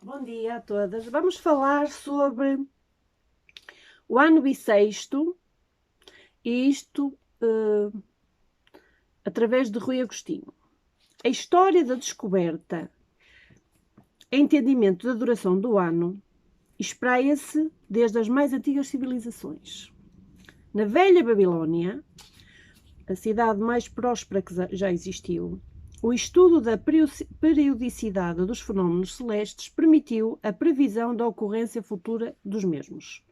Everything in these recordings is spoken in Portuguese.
Bom dia a todas. Vamos falar sobre o ano bissexto e isto através de Rui Agostinho. A história da descoberta e entendimento da duração do ano espreia-se desde as mais antigas civilizações. Na velha Babilónia, a cidade mais próspera que já existiu, o estudo da periodicidade dos fenómenos celestes permitiu a previsão da ocorrência futura dos mesmos.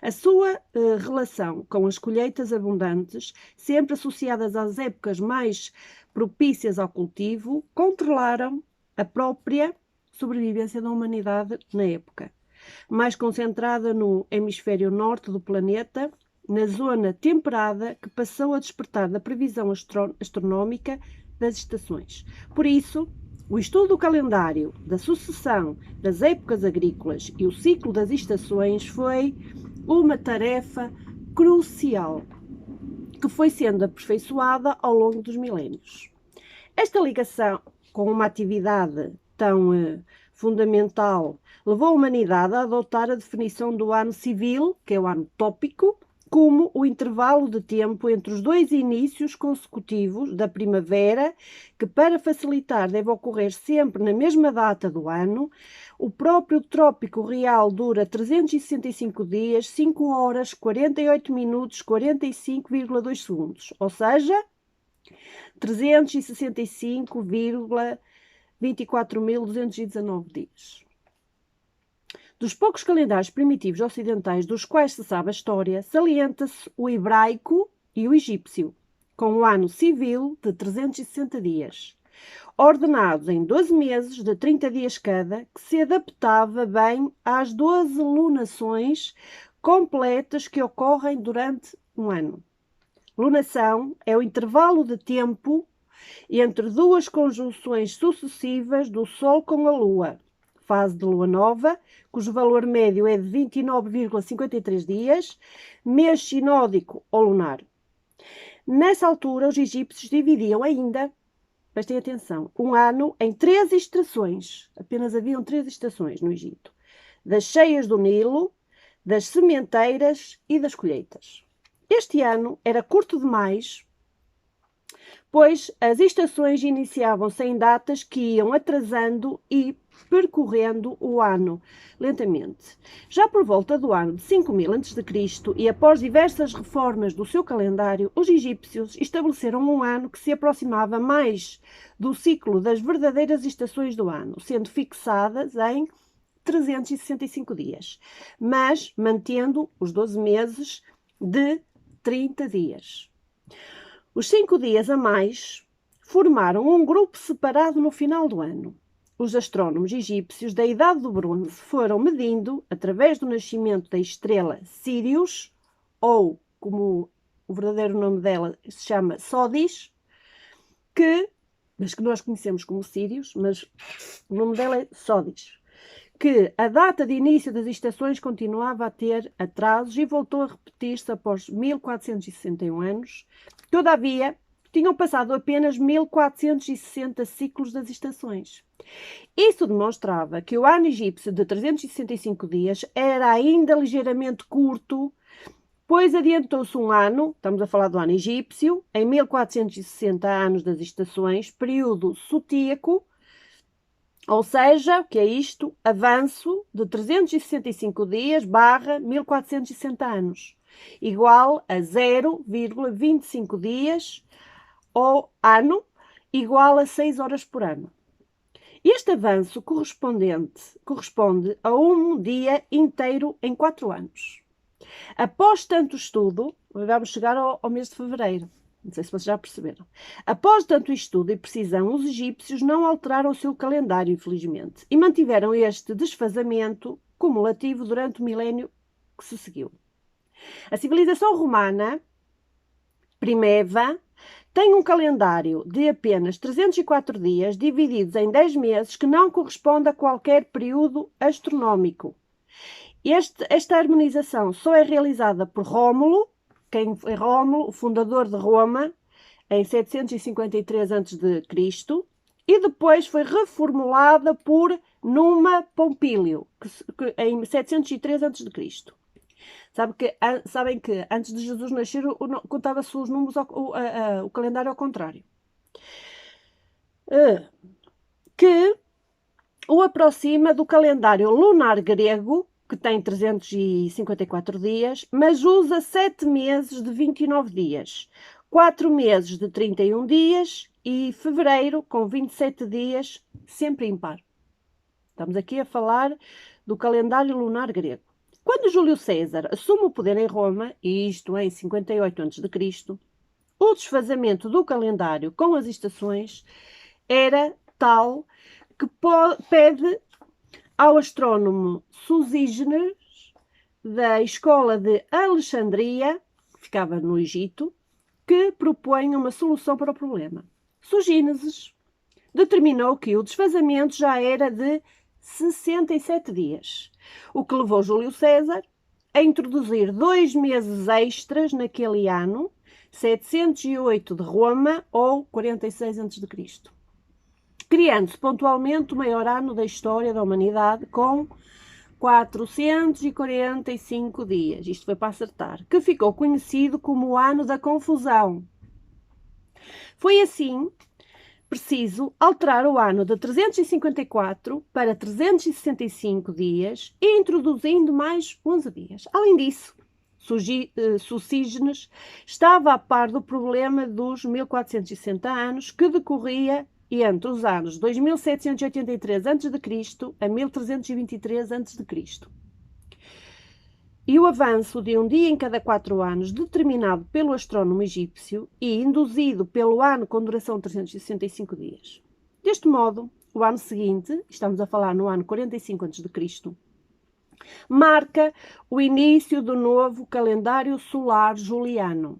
A sua relação com as colheitas abundantes, sempre associadas às épocas mais propícias ao cultivo, controlaram a própria sobrevivência da humanidade na época, mais concentrada no hemisfério norte do planeta, na zona temperada que passou a despertar da previsão astronómica das estações. Por isso, o estudo do calendário, da sucessão das épocas agrícolas e o ciclo das estações foi uma tarefa crucial que foi sendo aperfeiçoada ao longo dos milénios. Esta ligação com uma atividade tão fundamental levou a humanidade a adotar a definição do ano civil, que é o ano tópico, como o intervalo de tempo entre os dois inícios consecutivos da primavera, que para facilitar deve ocorrer sempre na mesma data do ano. O próprio trópico real dura 365 dias, 5 horas, 48 minutos, 45,2 segundos, ou seja, 365,24.219 dias. Dos poucos calendários primitivos ocidentais dos quais se sabe a história, salienta-se o hebraico e o egípcio, com o ano civil de 360 dias, ordenados em 12 meses de 30 dias cada, que se adaptava bem às 12 lunações completas que ocorrem durante um ano. Lunação é o intervalo de tempo entre duas conjunções sucessivas do Sol com a Lua, fase de lua nova, cujo valor médio é de 29,53 dias, mês sinódico ou lunar. Nessa altura, os egípcios dividiam ainda, prestem atenção, um ano em 3 estações. Apenas haviam 3 estações no Egito: das cheias do Nilo, das sementeiras e das colheitas. Este ano era curto demais, pois as estações iniciavam-se em datas que iam atrasando e percorrendo o ano lentamente. Já por volta do ano de 5000 a.C. e após diversas reformas do seu calendário, os egípcios estabeleceram um ano que se aproximava mais do ciclo das verdadeiras estações do ano, sendo fixadas em 365 dias, mas mantendo os 12 meses de 30 dias. Os 5 dias a mais formaram um grupo separado no final do ano. Os astrônomos egípcios da Idade do Bronze foram medindo, através do nascimento da estrela Sírius, ou como o verdadeiro nome dela se chama Sódis, mas que nós conhecemos como Sírius, mas o nome dela é Sódis, que a data de início das estações continuava a ter atrasos e voltou a repetir-se após 1461 anos. Todavia, tinham passado apenas 1460 ciclos das estações. Isso demonstrava que o ano egípcio de 365 dias era ainda ligeiramente curto, pois adiantou-se um ano, estamos a falar do ano egípcio, em 1460 anos das estações, período sutíaco, ou seja, o que é isto? Avanço de 365 dias barra 1460 anos, igual a 0,25 dias ou ano, igual a 6 horas por ano. Este avanço corresponde a um dia inteiro em 4 anos. Após tanto estudo, vamos chegar ao mês de fevereiro. Não sei se vocês já perceberam. Após tanto estudo e precisão, os egípcios não alteraram o seu calendário, infelizmente, e mantiveram este desfazamento cumulativo durante o milénio que se seguiu. A civilização romana, primeva, tem um calendário de apenas 304 dias, divididos em 10 meses, que não corresponde a qualquer período astronómico. Esta harmonização só é realizada por Rómulo, quem é Rómulo, o fundador de Roma, em 753 a.C., e depois foi reformulada por Numa Pompílio, em 703 a.C. Sabem que antes de Jesus nascer contava-se os números, o calendário ao contrário. Que o aproxima do calendário lunar grego, que tem 354 dias, mas usa 7 meses de 29 dias, 4 meses de 31 dias e fevereiro com 27 dias, sempre impar. Estamos aqui a falar do calendário lunar grego. Quando Júlio César assume o poder em Roma, e isto em 58 a.C., o desfazamento do calendário com as estações era tal que pede ao astrónomo Susígenes, da escola de Alexandria, que ficava no Egito, que proponha uma solução para o problema. Susígenes determinou que o desfazamento já era de 67 dias, o que levou Júlio César a introduzir 2 meses extras naquele ano, 708 de Roma ou 46 a.C., criando-se pontualmente o maior ano da história da humanidade com 445 dias. Isto foi para acertar. Que ficou conhecido como o ano da confusão. Foi assim preciso alterar o ano de 354 para 365 dias, introduzindo mais 11 dias. Além disso, Susígenes estava a par do problema dos 1460 anos que decorria entre os anos 2783 a.C. a 1323 a.C. E o avanço de um dia em cada 4 anos, determinado pelo astrónomo egípcio e induzido pelo ano com duração de 365 dias. Deste modo, o ano seguinte, estamos a falar no ano 45 a.C., marca o início do novo calendário solar juliano,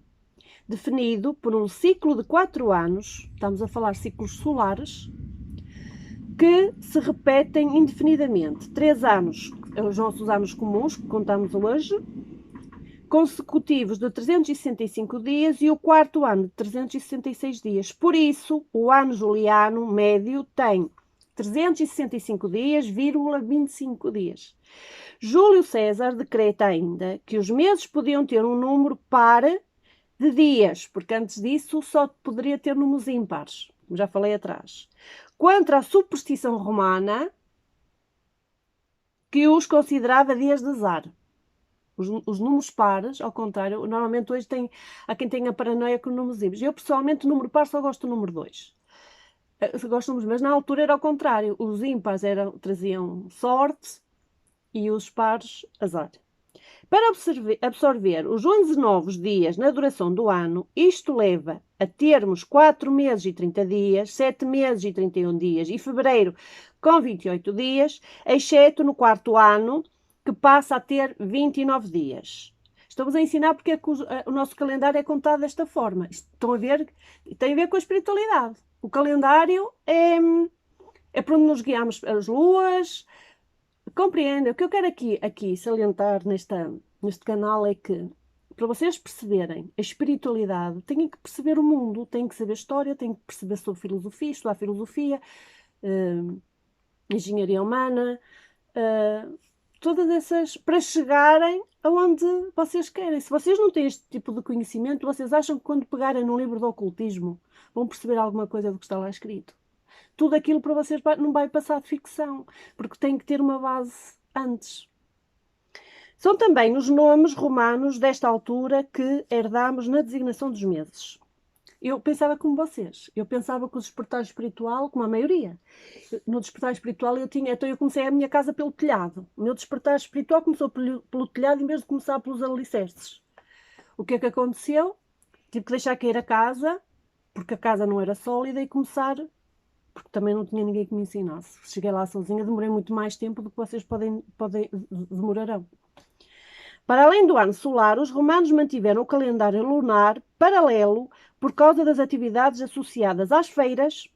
definido por um ciclo de 4 anos, estamos a falar ciclos solares, que se repetem indefinidamente. 3 anos, os nossos anos comuns, que contamos hoje, consecutivos de 365 dias e o quarto ano de 366 dias. Por isso, o ano juliano médio tem 365 dias, 25 dias. Júlio César decreta ainda que os meses podiam ter um número par de dias, porque antes disso só poderia ter números ímpares, como já falei atrás. Quanto à superstição romana, que os considerava dias de azar. Os números pares, ao contrário, normalmente hoje há quem tenha paranoia com números ímpares. Eu, pessoalmente, o número par só gosto do número 2. Gosto de números, mas na altura era ao contrário. Os ímpares traziam sorte e os pares, azar. Para absorver os 11 novos dias na duração do ano, isto leva a termos 4 meses e 30 dias, 7 meses e 31 dias e fevereiro com 28 dias, exceto no quarto ano, que passa a ter 29 dias. Estamos a ensinar porque é que o nosso calendário é contado desta forma. Estão a ver? Tem a ver com a espiritualidade. O calendário é por onde nos guiamos as luas. Compreendem? O que eu quero aqui salientar neste canal é que, para vocês perceberem a espiritualidade, têm que perceber o mundo, têm que saber história, têm que perceber sobre filosofia, estudar filosofia, engenharia humana, todas essas, para chegarem aonde vocês querem. Se vocês não têm este tipo de conhecimento, vocês acham que quando pegarem num livro de ocultismo vão perceber alguma coisa do que está lá escrito? Tudo aquilo para vocês não vai passar de ficção, porque tem que ter uma base antes. São também os nomes romanos desta altura que herdamos na designação dos meses. Eu pensava como vocês. Eu pensava que o despertar espiritual, como a maioria. No despertar espiritual então eu comecei a minha casa pelo telhado. O meu despertar espiritual começou pelo telhado em vez de começar pelos alicerces. O que é que aconteceu? Tive que deixar cair a casa, porque a casa não era sólida, e começar, porque também não tinha ninguém que me ensinasse. Cheguei lá sozinha, demorei muito mais tempo do que vocês demorarão. Para além do ano solar, os romanos mantiveram o calendário lunar paralelo por causa das atividades associadas às feiras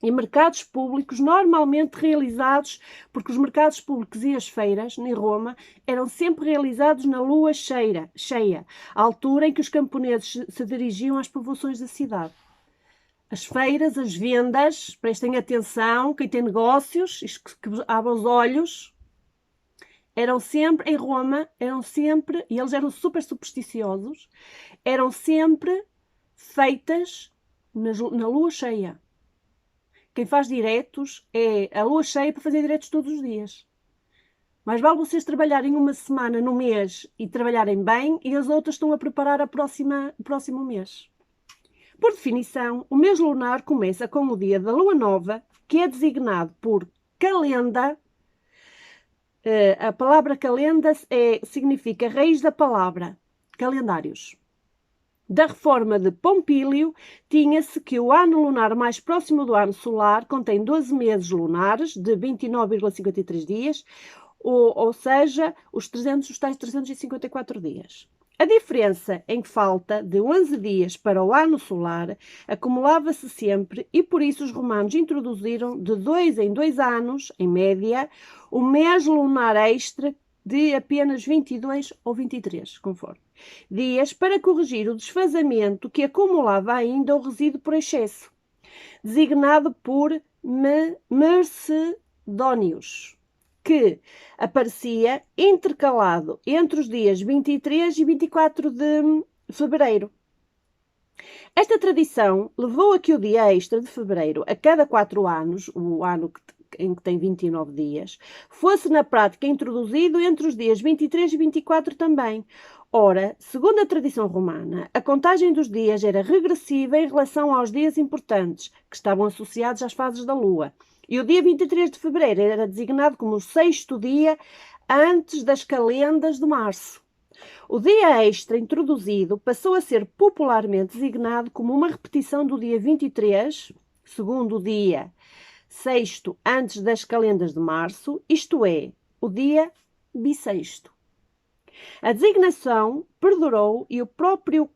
e mercados públicos, normalmente realizados, porque os mercados públicos e as feiras, em Roma, eram sempre realizados na lua cheia, a altura em que os camponeses se dirigiam às povoações da cidade. As feiras, as vendas, prestem atenção, quem tem negócios, que abram os olhos, eram sempre, em Roma, e eles eram super supersticiosos, eram sempre feitas na lua cheia. Quem faz diretos é a lua cheia para fazer diretos todos os dias. Mais vale vocês trabalharem uma semana no mês e trabalharem bem, e as outras estão a preparar o próximo mês. Por definição, o mês lunar começa com o dia da lua nova, que é designado por calenda. A palavra calenda significa raiz da palavra calendários. Da reforma de Pompílio, tinha-se que o ano lunar mais próximo do ano solar contém 12 meses lunares de 29,53 dias, ou seja, os tais 354 dias. A diferença em falta de 11 dias para o ano solar acumulava-se sempre e por isso os romanos introduziram de 2 em 2 anos, em média, o mês lunar extra de apenas 22 ou 23, conforme, dias para corrigir o desfazamento que acumulava ainda o resíduo por excesso, designado por Mercedónios, que aparecia intercalado entre os dias 23 e 24 de fevereiro. Esta tradição levou a que o dia extra de fevereiro, a cada 4 anos, o ano em que tem 29 dias, fosse na prática introduzido entre os dias 23 e 24 também. Ora, segundo a tradição romana, a contagem dos dias era regressiva em relação aos dias importantes, que estavam associados às fases da lua. E o dia 23 de fevereiro era designado como o 6º dia antes das calendas de março. O dia extra introduzido passou a ser popularmente designado como uma repetição do dia 23, segundo dia 6º antes das calendas de março, isto é, o dia bissexto. A designação perdurou e o próprio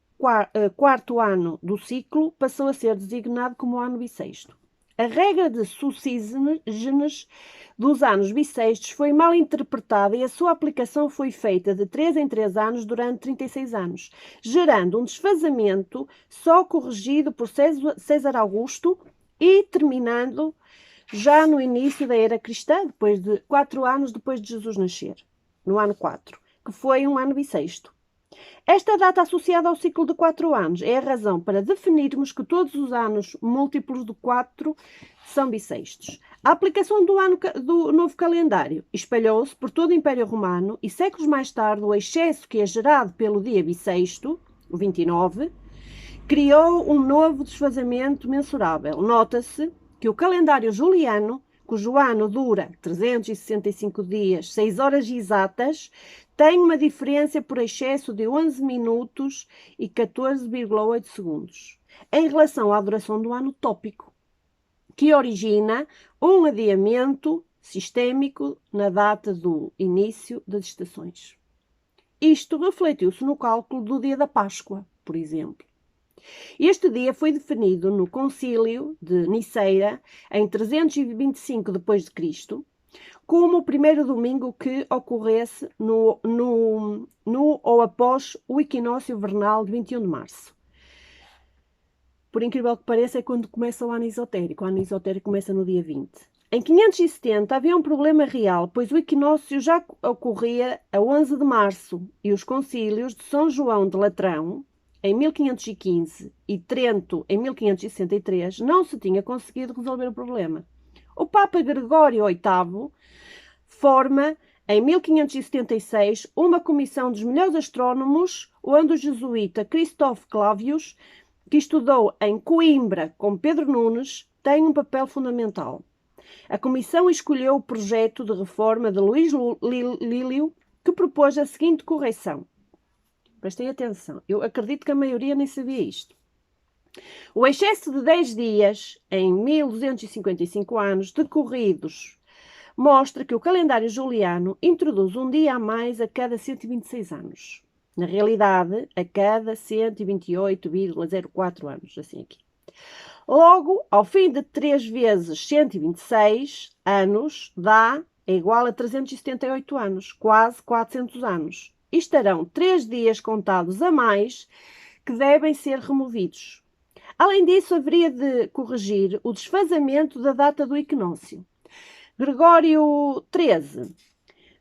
quarto ano do ciclo passou a ser designado como ano bissexto. A regra de sucígenes dos anos bissextos foi mal interpretada e a sua aplicação foi feita de 3 em 3 anos durante 36 anos, gerando um desfazamento só corrigido por César Augusto e terminando já no início da era cristã, depois de 4 anos depois de Jesus nascer, no ano 4, que foi um ano bissexto. Esta data associada ao ciclo de 4 anos é a razão para definirmos que todos os anos múltiplos de 4 são bissextos. A aplicação do novo calendário espalhou-se por todo o Império Romano e séculos mais tarde o excesso que é gerado pelo dia bissexto, o 29, criou um novo desfazamento mensurável. Nota-se que o calendário juliano, cujo ano dura 365 dias, 6 horas exatas, tem uma diferença por excesso de 11 minutos e 14,8 segundos, em relação à duração do ano tópico, que origina um adiamento sistémico na data do início das estações. Isto refletiu-se no cálculo do dia da Páscoa, por exemplo. Este dia foi definido no Concílio de Niceia, em 325 d.C., como o primeiro domingo que ocorresse no ou após o equinócio vernal de 21 de março. Por incrível que pareça, é quando começa o ano esotérico. O ano esotérico começa no dia 20. Em 570 havia um problema real, pois o equinócio já ocorria a 11 de março e os concílios de São João de Latrão, em 1515, e Trento, em 1563, não se tinha conseguido resolver o problema. O Papa Gregório VIII forma, em 1576, uma comissão dos melhores astrónomos, onde o jesuíta Christophe Clavius, que estudou em Coimbra com Pedro Nunes, tem um papel fundamental. A comissão escolheu o projeto de reforma de Luís Lílio, que propôs a seguinte correção. Prestem atenção, eu acredito que a maioria nem sabia isto. O excesso de 10 dias, em 1255 anos decorridos, mostra que o calendário juliano introduz um dia a mais a cada 126 anos. Na realidade, a cada 128,04 anos, assim aqui. Logo, ao fim de 3 vezes 126 anos, é igual a 378 anos, quase 400 anos. E estarão 3 dias contados a mais que devem ser removidos. Além disso, haveria de corrigir o desfazamento da data do equinócio. Gregório XIII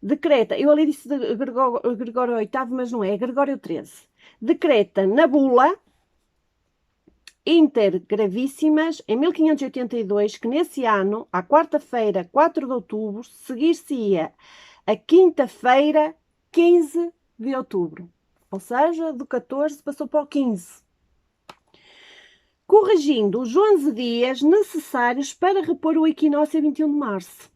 decreta, eu ali disse Gregório VIII, mas não é Gregório XIII, decreta na bula Inter Gravíssimas, em 1582, que nesse ano, à quarta-feira, 4 de outubro, seguir-se-ia a quinta-feira, 15 de outubro. Ou seja, do 14 passou para o 15. Corrigindo os 11 dias necessários para repor o equinócio a 21 de março.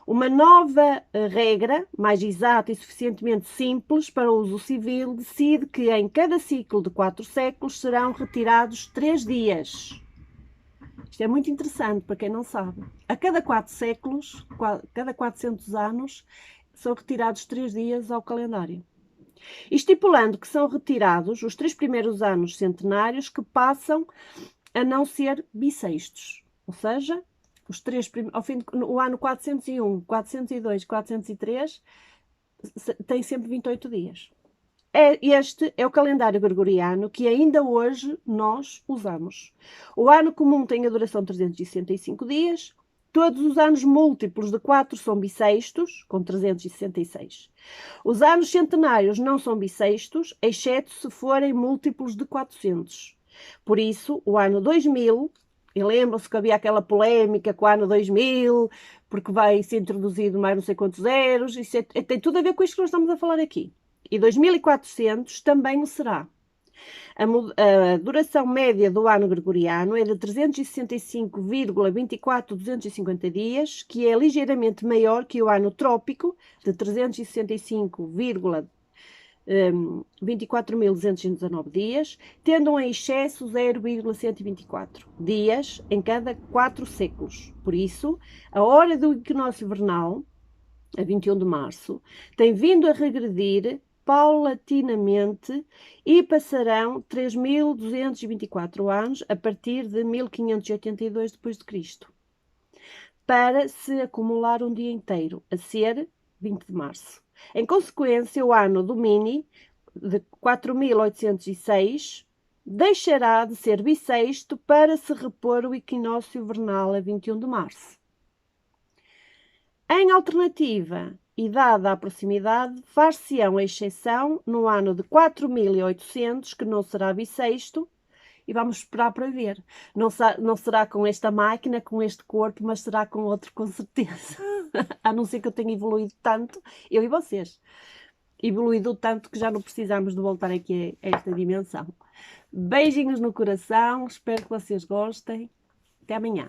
Uma nova regra, mais exata e suficientemente simples para o uso civil, decide que em cada ciclo de 4 séculos serão retirados 3 dias. Isto é muito interessante para quem não sabe. A cada 4 séculos, cada 400 anos, são retirados 3 dias ao calendário. Estipulando que são retirados os 3 primeiros anos centenários que passam a não ser bissextos. Ou seja, os 3 ao fim do ano 401, 402, 403 tem sempre 28 dias. Este é o calendário gregoriano que ainda hoje nós usamos. O ano comum tem a duração de 365 dias. Todos os anos múltiplos de 4 são bissextos, com 366. Os anos centenários não são bissextos, exceto se forem múltiplos de 400. Por isso, o ano 2000, e lembram-se que havia aquela polémica com o ano 2000, porque vai ser introduzido mais não sei quantos zeros, isso tem tudo a ver com isto que nós estamos a falar aqui. E 2400 também o será. A duração média do ano gregoriano é de 365,24250 dias, que é ligeiramente maior que o ano trópico, de 365,24.219 dias, tendo um excesso 0,124 dias em cada 4 séculos. Por isso, a hora do equinócio vernal, a 21 de março, tem vindo a regredir paulatinamente e passarão 3.224 anos a partir de 1582 d.C., para se acumular um dia inteiro, a ser 20 de março. Em consequência, o ano Domini, de 4.806, deixará de ser bissexto para se repor o equinócio vernal a 21 de março. Em alternativa, e dada a proximidade, far-se-ão a exceção no ano de 4.800, que não será bissexto, e vamos esperar para ver. Não será com esta máquina, com este corpo, mas será com outro, com certeza. A não ser que eu tenha evoluído tanto, eu e vocês. Evoluído tanto que já não precisamos de voltar aqui a esta dimensão. Beijinhos no coração, espero que vocês gostem. Até amanhã.